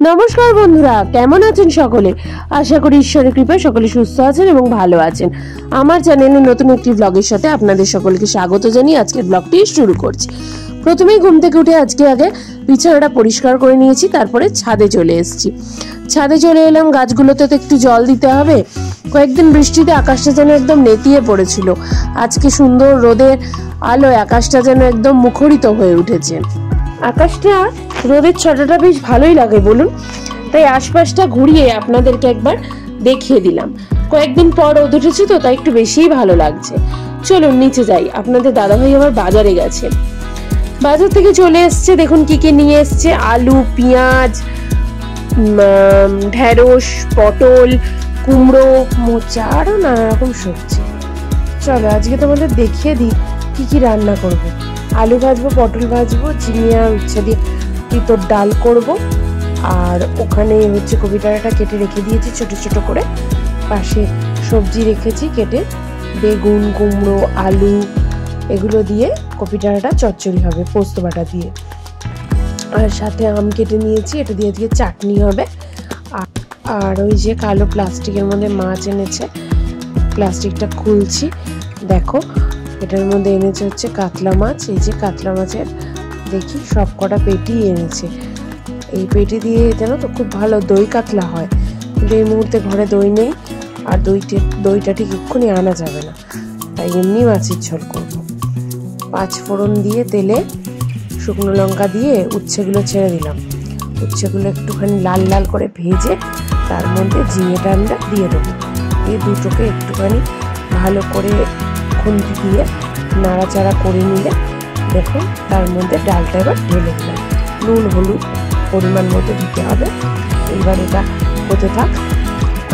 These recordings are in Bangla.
নমস্কার বন্ধুরা, কেমন আছেন সকলে? আশা করি ঈশ্বরের কৃপায় সকলে সুস্থ আছেন এবং ভালো আছেন। আমার চ্যানেলে নতুন একটি ব্লগের সাথে আপনাদের সকলকে স্বাগত জানিয়ে আজকের ব্লগটি শুরু করছি। প্রথমেই ঘুম থেকে উঠে আগে বিছানাটা পরিষ্কার করে নিয়েছি, তারপরে ছাদে চলে এসেছি। ছাদে চলে এলাম, গাছগুলোতে তো একটু জল দিতে হবে। কয়েকদিন বৃষ্টিতে আকাশটা যেন একদম নেতিয়ে পড়েছিল, আজকে সুন্দর রোদের আলোয় আকাশটা যেন একদম মুখরিত হয়ে উঠেছে। আকাশটা রোদের ছটাটা বেশ ভালোই লাগে বলুন, তাই আশপাশটা ঘুরিয়ে আপনাদেরকে একবার দেখিয়ে দিলাম। কয়েকদিন পর রোদ উঠেছে তো, তাই একটু বেশিই ভালো লাগছে। চলুন নিচে যাই। আপনাদের দাদাভাই আবার বাজারে গেছে, বাজার থেকে চলে এসছে। দেখুন কি কি নিয়ে এসছে: আলু, পেঁয়াজ, ঢেঁড়স, পটল, কুমড়ো, মোচা, আরো নানা রকম সবজি। চলো আজকে তোমাদের দেখিয়ে দিই কি কি রান্না করব। আলু ভাজবো, পটল ভাজবো, ঝিঙে আর উচ্ছে দিয়ে তিতর ডাল করব। আর ওখানে হচ্ছে কপি ডাঁটাটা কেটে রেখে দিয়েছি ছোট ছোট করে। পাশে সবজি রেখেছি কেটে, বেগুন, কুমড়ো, আলু এগুলো দিয়ে কপি ডাঁটাটা চচ্চড়ি হবে পোস্ত বাটা দিয়ে। আর সাথে আম কেটে নিয়েছি, এটা দিয়ে দিয়ে চাটনি হবে। আর ওই যে কালো প্লাস্টিকের মধ্যে মাছ এনেছে, প্লাস্টিকটা খুলছি। দেখো এটার মধ্যে এনেছে হচ্ছে কাতলা মাছ। এই যে কাতলা মাছের দেখি সব কটা পেটি এনেছে। এই পেটি দিয়ে জানো তো খুব ভালো দই কাতলা হয়, কিন্তু এই মুহূর্তে ঘরে দই নেই, আর দইটা ঠিক এক্ষুনি আনা যাবে না, তাই এমনি মাছের ঝোল করবো। 5 ফোড়ন দিয়ে তেলে শুকনো লঙ্কা দিয়ে উচ্ছেগুলো ছেড়ে দিলাম। উচ্ছেগুলো একটুখানি লাল লাল করে ভেজে তার মধ্যে ঝিঙে ডালটা দিয়ে দেবো। দিয়ে দুটোকে একটুখানি ভালো করে খুন্তি দিয়ে নাড়াচাড়া করে নিলে দেখুন তার মধ্যে ডালটা এবার ঢেলে দিলাম। নুন হলুদ পরিমাণ মতো দিতে হবে। এবার এটা হতে থাক,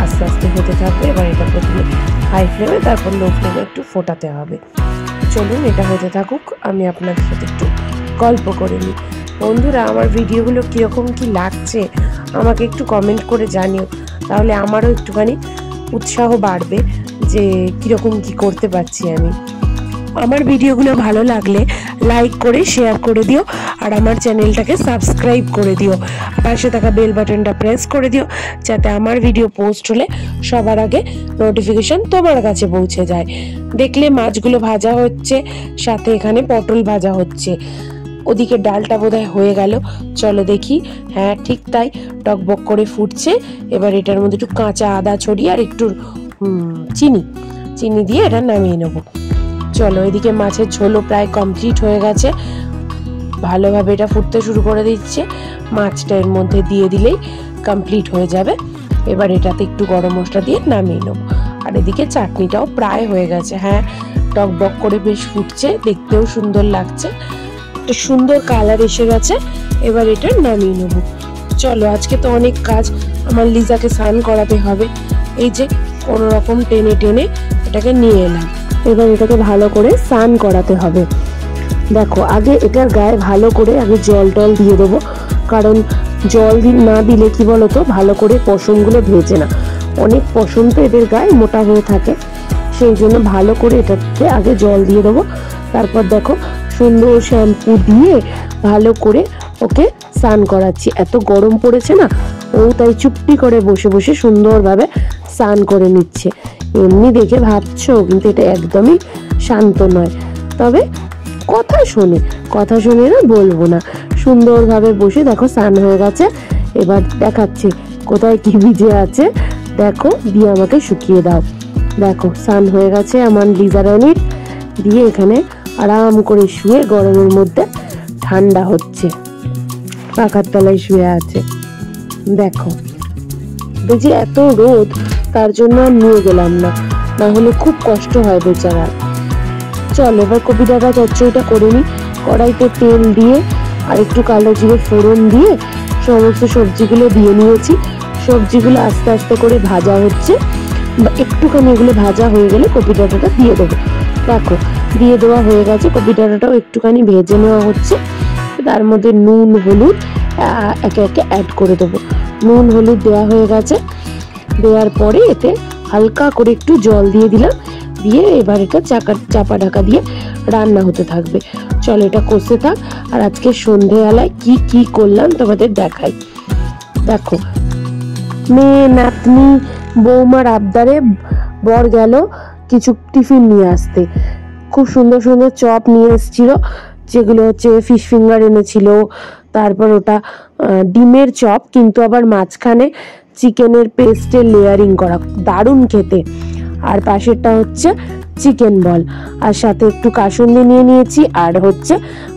আস্তে আস্তে হতে থাকবে। এবার এটা প্রথমে হাই ফ্লেমে, তারপর লো ফ্লেমে একটু ফোটাতে হবে। চলুন এটা হতে থাকুক, আমি আপনাদের সাথে একটু গল্প করে নিই। বন্ধুরা, আমার ভিডিওগুলো কীরকম কি লাগছে আমাকে একটু কমেন্ট করে জানিও, তাহলে আমারও একটুখানি উৎসাহ বাড়বে যে কীরকম কি করতে পারছি আমি। আমার ভিডিওগুলো ভালো লাগলে লাইক করে শেয়ার করে দিও, আর আমার চ্যানেলটাকে সাবস্ক্রাইব করে দিও। পাশে থাকা বেল বাটনটা প্রেস করে দিও, যাতে আমার ভিডিও পোস্ট হলে সবার আগে নোটিফিকেশন তোমার কাছে পৌঁছে যায়। দেখলে মাছগুলো ভাজা হচ্ছে, সাথে এখানে পটল ভাজা হচ্ছে। ওদিকে ডালটা বোধহয় হয়ে গেল। চলো দেখি। হ্যাঁ ঠিক তাই, টকবক করে ফুটছে। এবার এটার মধ্যে একটু কাঁচা আদা ছড়িয়ে আর একটু চিনি দিয়ে এটা নামিয়ে নেবো। চলো এদিকে মাছের ঝোলও প্রায় কমপ্লিট হয়ে গেছে, ভালোভাবে এটা ফুটতে শুরু করে দিচ্ছে। মাছটা এর মধ্যে দিয়ে দিলেই কমপ্লিট হয়ে যাবে। এবার এটাতে একটু গরম মশলা দিয়ে নামিয়ে নেবো। আর এদিকে চাটনিটাও প্রায় হয়ে গেছে। হ্যাঁ টকবক করে বেশ ফুটছে, দেখতেও সুন্দর লাগছে, একটা সুন্দর কালার এসে গেছে। এবার এটা নামিয়ে নেবো। চলো আজকে তো অনেক কাজ, আমার লিজাকে স্নান করাতে হবে। এই যে কোনো রকম টেনে টেনে এটাকে নিয়ে এলাম। এবার এটাকে ভালো করে স্নান করাতে হবে। দেখো আগে এটার গায়ে ভালো করে আগে জল টল দিয়ে দেবো, কারণ জল না দিলে কি বলতো ভালো করে পশমগুলো ভেজে না। অনেক পশম তো এদের গায়ে মোটা হয়ে থাকে, সেই জন্য ভালো করে এটাতে আগে জল দিয়ে দেবো। তারপর দেখো সুন্দর শ্যাম্পু দিয়ে ভালো করে ওকে স্নান করাচ্ছি। এত গরম পড়েছে না, ও তাই চুপটি করে বসে বসে সুন্দরভাবে স্নান করে নিচ্ছে। এমনি দেখে ভাবছো, কিন্তু এটা একদমই শান্ত নয়, তবে কথা শোনে না বলবো না। সুন্দরভাবে বসে দেখো স্নান হয়ে গেছে। এবার দেখাচ্ছি কোথায় কি ভিজে আছে, দেখো দিয়ে আমাকে শুকিয়ে দাও। দেখো স্নান হয়ে গেছে আমার লিজা রানীর। দিয়ে এখানে আরাম করে শুয়ে গরমের মধ্যে ঠান্ডা হচ্ছে, পাখার তলায় শুয়ে আছে। দেখো বুঝি এত রোদ, তার জন্য আর নিয়ে গেলাম না, না হলে খুব কষ্ট হয় বেচারা। চল এবার কপি ডাঁটা চচ্চড়িটা করে নিই। কড়াইতে তেল দিয়ে আর একটু কালো জিরে ফোড়ন দিয়ে সমস্ত সবজিগুলো দিয়ে নিয়েছি। সবজিগুলো আস্তে আস্তে করে ভাজা হচ্ছে, একটুখানি এগুলো ভাজা হয়ে গেলে কপি ডাঁটাটা দিয়ে দেবো। দেখো দিয়ে দেওয়া হয়ে গেছে, কপি ডাঁটাটাও একটুখানি ভেজে নেওয়া হচ্ছে। তার মধ্যে নুন হলুদ একে একে অ্যাড করে দেবো। নুন হলুদ দেওয়া হয়ে গেছে, দেওয়ার পরে এতে হালকা করে একটু জল দিয়ে দিলাম। দিয়ে এবার এটা চাপা ঢাকা দিয়ে রান্না হতে থাকবে। চলো এটা কষতে থাক, আর আজকে সন্ধেবেলায় কি কি করলাম তোমাদের দেখাই। দেখো, মেয়ে নাতনি বৌমার আবদারে বর গেল কিছু টিফিন নিয়ে আসতে। খুব সুন্দর সুন্দর চপ নিয়ে এসেছিল, যেগুলো হচ্ছে ফিশ ফিঙ্গার এনেছিল, তারপর ওটা ডিমের চপ, কিন্তু আবার মাঝখানে চিকেনের পেস্টের লেয়ারিং করা, দারুণ খেতে। আর পাশেরটা হচ্ছে চিকেন বল, আর সাথে একটু কাসুন্দি নিয়ে নিয়েছি, আর হচ্ছে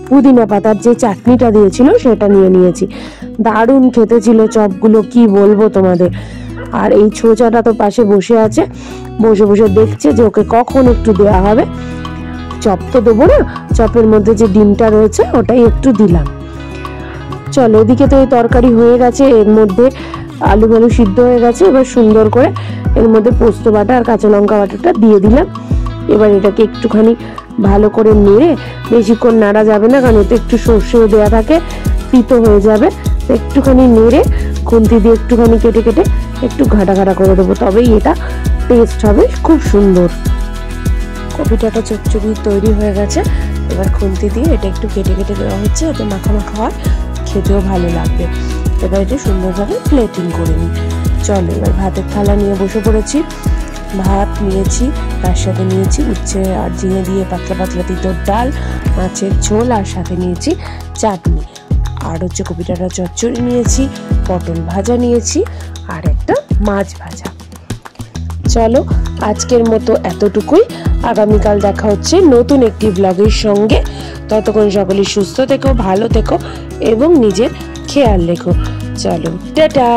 পুদিনা পাতার যে চাটনিটা দিয়েছিল সেটা নিয়ে নিয়েছি। দারুণ খেতে ছিল চপগুলো, কি বলবো তোমাদের। আর এই ছোচাটা তো পাশে বসে আছে, বসে বসে দেখছে যে ওকে কখন একটু দেওয়া হবে। চপ তো দেবো না, চপের মধ্যে যে ডিমটা রয়েছে ওটাই একটু দিলাম। চলো, এদিকে তো এই তরকারি হয়ে গেছে, এর মধ্যে আলু সিদ্ধ হয়ে গেছে। এবার সুন্দর করে এর মধ্যে পোস্ত বাটা আর কাঁচা লঙ্কা বাটাটা দিয়ে দিলাম। এবার এটাকে একটুখানি ভালো করে নেড়ে, বেশিক্ষণ নাড়া যাবে না কারণ এতে একটু সর্ষেও দেওয়া থাকে, তিতো হয়ে যাবে। একটুখানি নেড়ে খুন্তি দিয়ে একটুখানি কেটে কেটে একটু ঘাটা ঘাটা করে দেবো, তবেই এটা টেস্ট হবে খুব সুন্দর। কপিটাটা চচ্চড়ি তৈরি হয়ে গেছে। এবার খুন্তি দিয়ে এটা একটু কেটে কেটে দেওয়া হচ্ছে, এতে মাখা মাখা হয়, খেতেও ভালো লাগবে। এবার এটা সুন্দরভাবে প্লেটিং করে নিই। চলো, এবার ভাতের থালা নিয়ে বসে পড়েছি। ভাত নিয়েছি, তার সাথে নিয়েছি উচ্ছে আর ঝিঙে দিয়ে পাতলা পাতলা তিতর ডাল, মাছের ঝোল, আর সাথে নিয়েছি চাটনি, আর হচ্ছে কপিটাটা চচ্চড়ি নিয়েছি, পটল ভাজা নিয়েছি, আর একটা মাছ ভাজা। চলো, আজকের মতো এতটুকুই। আগামীকাল দেখা হচ্ছে নতুন একটি ব্লগের সঙ্গে। ততক্ষণ সকলে সুস্থ থেকো, ভালো থেকো এবং নিজের খেয়াল রেখো। চলো, টাটা।